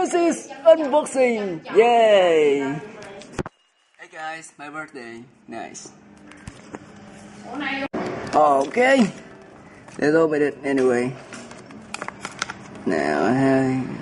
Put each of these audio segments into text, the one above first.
Byxis unboxing! Yay! Hey guys, my birthday. Nice. Okay. Let's open it anyway. Now I have...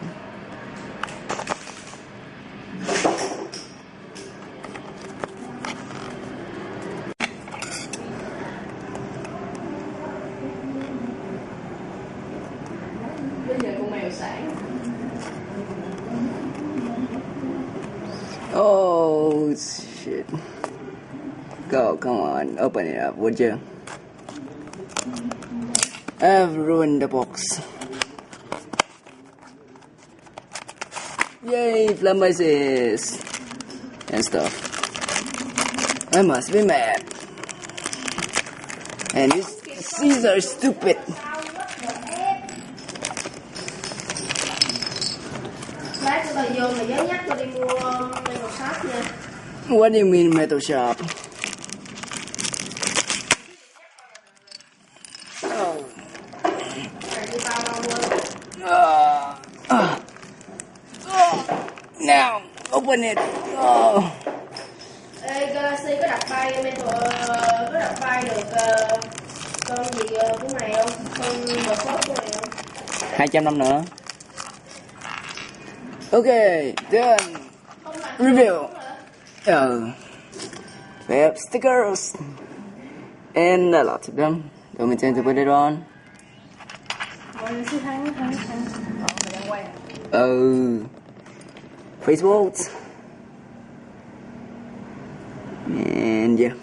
Oh shit. Go, come on, open it up, would you? I've ruined the box. Yay, Byxis and stuff. I must be mad. And these are stupid. What do you mean metal shop? Oh. Now open it. Oh. Ê, Galaxy có đặt bay có đặt bay được con gì của mày không? Con bờ phốt của mày không? 200 năm nữa. Okay, done. Review. We have stickers and a lot of them. Don't intend to put it on. Facebook and yeah,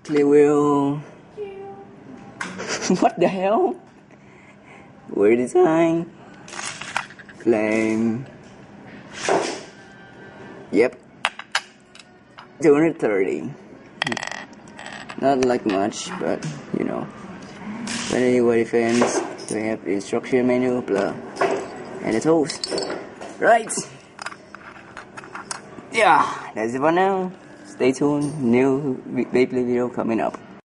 clear wheel. What the hell? Weird design. Claim. Yep. 230. Not like much, but you know. But anyway, friends, we have the instruction manual, blah, and the tools. Right. Yeah, that's it for now. Stay tuned. New gameplay video coming up.